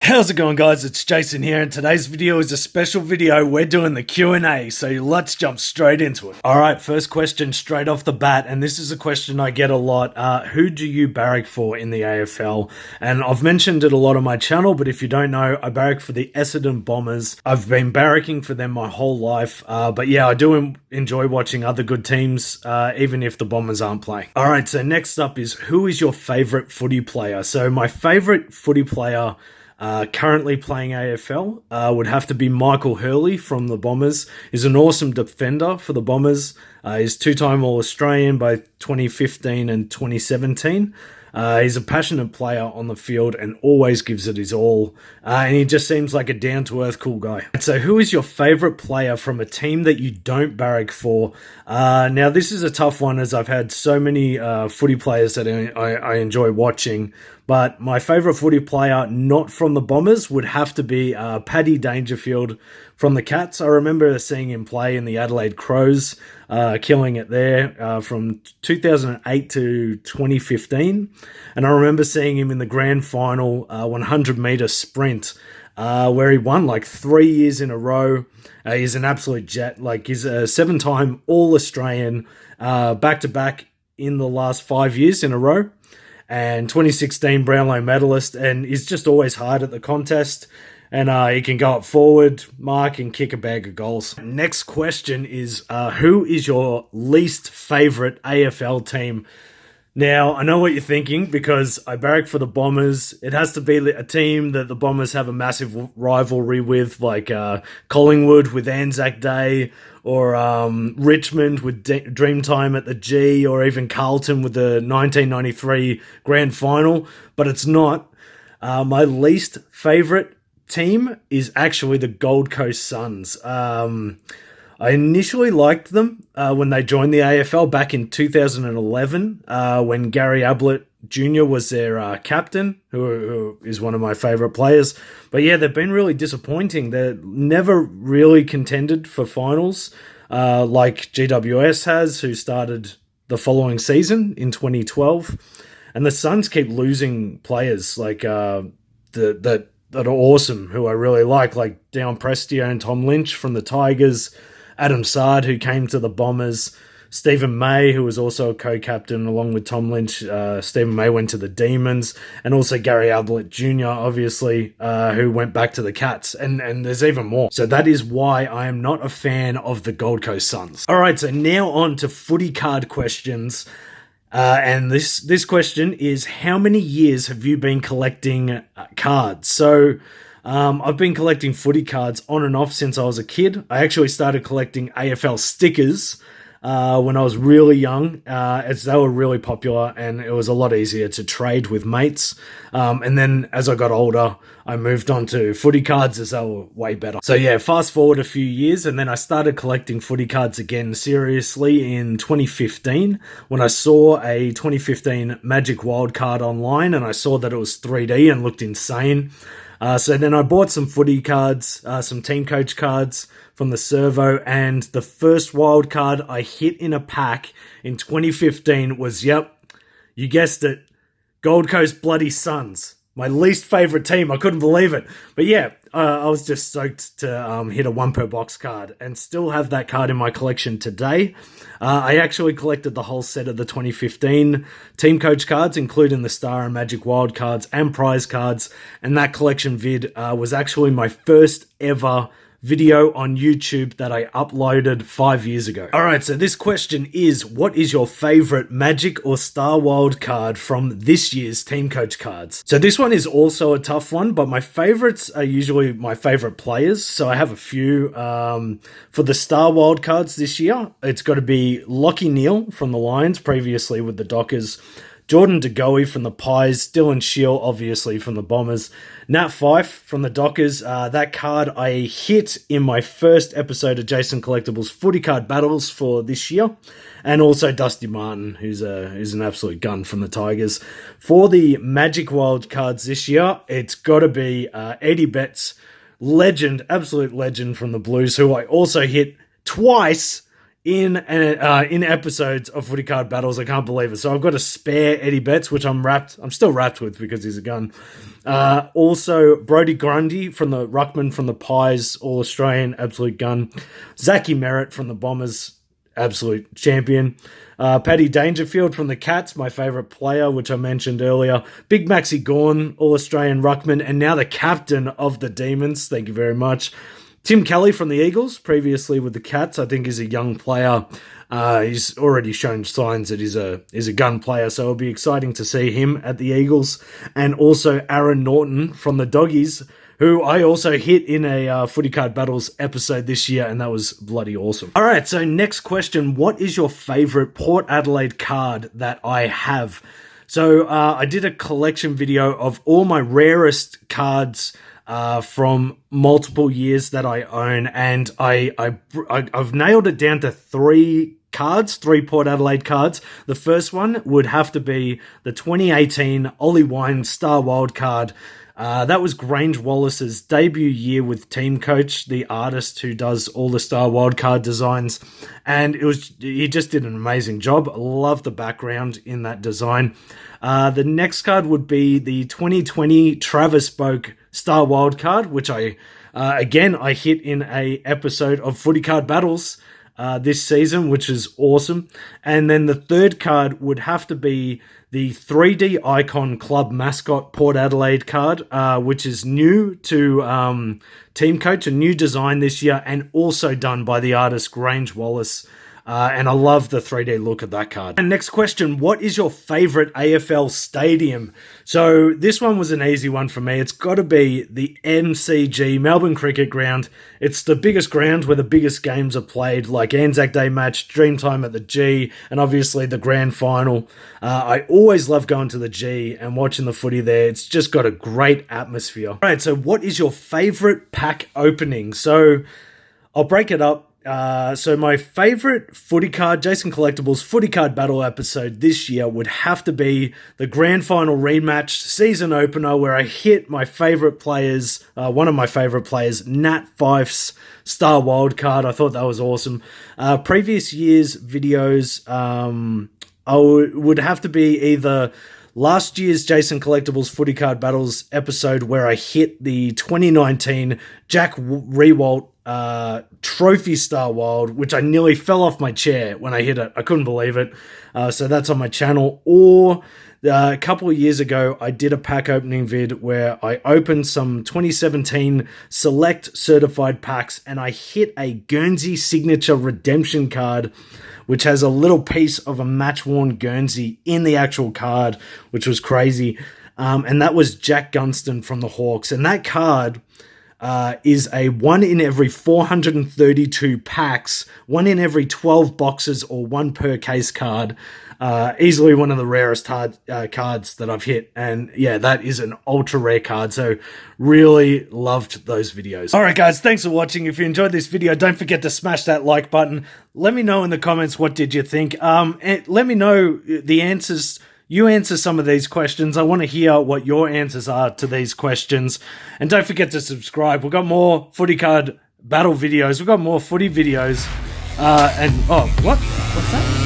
How's it going, guys? It's Jason here, and today's video is a special video. We're doing the Q&A, so let's jump straight into it. Alright, first question straight off the bat, and this is a question I get a lot. Who do you barrack for in the AFL? And I've mentioned it a lot on my channel, but if you don't know, I barrack for the Essendon Bombers. I've been barracking for them my whole life, but yeah, I do enjoy watching other good teams, even if the Bombers aren't playing. Alright, so next up is, who is your favourite footy player? So my favourite footy player currently playing AFL would have to be Michael Hurley from the Bombers. He's an awesome defender for the Bombers. He's two-time All-Australian both 2015 and 2017. He's a passionate player on the field and always gives it his all. And he just seems like a down-to-earth cool guy. So who is your favourite player from a team that you don't barrack for? Now, this is a tough one as I've had so many footy players that I enjoy watching. But my favourite footy player, not from the Bombers, would have to be Paddy Dangerfield from the Cats. I remember seeing him play in the Adelaide Crows, killing it there from 2008 to 2015. And I remember seeing him in the grand final 100-metre sprint where he won like 3 years in a row. He's an absolute jet. Like, he's a 7-time All-Australian back-to-back in the last 5 years in a row. And 2016 Brownlow medalist, and he's just always hard at the contest. And he can go up forward, mark, and kick a bag of goals. Next question is, who is your least favourite AFL team? Now, I know what you're thinking, because I barrack for the Bombers. It has to be a team that the Bombers have a massive rivalry with, like Collingwood with Anzac Day, or Richmond with Dreamtime at the G, or even Carlton with the 1993 Grand Final. But it's not. My least favourite team is actually the Gold Coast Suns. I initially liked them when they joined the AFL back in 2011 when Gary Ablett Jr. was their captain, who is one of my favourite players. But yeah, they've been really disappointing. They're never really contended for finals like GWS has, who started the following season in 2012. And the Suns keep losing players like that are awesome, who I really like Dion Prestia and Tom Lynch from the Tigers, Adam Sard, who came to the Bombers, Stephen May, who was also a co-captain along with Tom Lynch. Stephen May went to the Demons, and also Gary Ablett Jr., obviously, who went back to the Cats, and there's even more. So that is why I am not a fan of the Gold Coast Suns. All right, so now on to footy card questions. And this question is, how many years have you been collecting cards? So I've been collecting footy cards on and off since I was a kid. I actually started collecting AFL stickers when I was really young, as they were really popular, and it was a lot easier to trade with mates. And then as I got older, I moved on to footy cards as they were way better. So yeah, fast forward a few years, and then I started collecting footy cards again seriously in 2015 when I saw a 2015 Magic Wildcard online, and I saw that it was 3D and looked insane. So then I bought some footy cards, some TeamCoach cards from the servo, and the first wild card I hit in a pack in 2015 was, yep, you guessed it, Gold Coast bloody Suns. My least favourite team. I couldn't believe it. But yeah, I was just stoked to hit a 1 per box card and still have that card in my collection today. I actually collected the whole set of the 2015 TeamCoach cards, including the Star and Magic Wild cards and prize cards. And that collection vid was actually my first ever video on YouTube that I uploaded 5 years ago. All right, so this question is, what is your favorite Magic or Star Wild card from this year's TeamCoach cards? So this one is also a tough one, but my favorites are usually my favorite players. So I have a few. For the Star Wild cards this year, it's got to be Lachie Neale from the Lions, previously with the Dockers, Jordan De Goey from the Pies, Dylan Shiel, obviously, from the Bombers, Nat Fyfe from the Dockers. That card I hit in my first episode of Jayson Collectables Footy Card Battles for this year. And also Dusty Martin, who's an absolute gun from the Tigers. For the Magic Wild cards this year, it's got to be Eddie Betts, legend, absolute legend from the Blues, who I also hit twice in episodes of Footy Card Battles. I can't believe it. So I've got a spare Eddie Betts, which I'm still wrapped with because he's a gun. Also, Brodie Grundy from the Ruckman from the Pies, All-Australian, absolute gun. Zachy Merritt from the Bombers, absolute champion. Paddy Dangerfield from the Cats, my favourite player, which I mentioned earlier. Big Maxi Gawn, All-Australian Ruckman, and now the captain of the Demons. Thank you very much. Tim Kelly from the Eagles, previously with the Cats. I think he's a young player. He's already shown signs that he's a gun player, so it'll be exciting to see him at the Eagles. And also Aaron Norton from the Doggies, who I also hit in a Footy Card Battles episode this year, and that was bloody awesome. All right, so next question. What is your favourite Port Adelaide card that I have? So I did a collection video of all my rarest cards from multiple years that I own, and I've nailed it down to three Port Adelaide cards. The first one would have to be the 2018 Ollie Wine Star Wildcard. That was Grange Wallace's debut year with TeamCoach, the artist who does all the Star Wildcard designs, and he just did an amazing job. I love the background in that design. The next card would be the 2020 Travis Spoke Star Wildcard, which I hit in a episode of Footy Card Battles this season, which is awesome. And then the third card would have to be the 3D Icon Club Mascot Port Adelaide card, which is new to TeamCoach, a new design this year, and also done by the artist Grange Wallace. And I love the 3D look of that card. And next question, what is your favourite AFL stadium? So this one was an easy one for me. It's got to be the MCG, Melbourne Cricket Ground. It's the biggest ground where the biggest games are played, like Anzac Day match, Dreamtime at the G, and obviously the grand final. I always love going to the G and watching the footy there. It's just got a great atmosphere. All right, so what is your favourite pack opening? So I'll break it up. So my favourite footy card, Jayson Collectables Footy Card Battle episode this year would have to be the grand final rematch season opener, where I hit my favourite players, one of my favourite players, Nat Fyfe's Star Wildcard. I thought that was awesome. Previous year's videos, I would have to be either last year's Jayson Collectables Footy Card Battles episode, where I hit the 2019 Jack Rewalt Trophy Star Wild, which I nearly fell off my chair when I hit it. I couldn't believe it. So that's on my channel. Or a couple of years ago, I did a pack opening vid where I opened some 2017 select certified packs, and I hit a Guernsey Signature Redemption card, which has a little piece of a match-worn Guernsey in the actual card, which was crazy. And that was Jack Gunston from the Hawks. And that card is a 1 in every 432 packs, 1 in every 12 boxes, or 1 per case card. Easily one of the rarest cards that I've hit. And yeah, that is an ultra rare card. So really loved those videos. All right, guys, thanks for watching. If you enjoyed this video, don't forget to smash that like button. Let me know in the comments, what did you think? And let me know the answers. You answer some of these questions. I want to hear what your answers are to these questions. And don't forget to subscribe. We've got more Footy Card Battle videos. We've got more footy videos. What's that?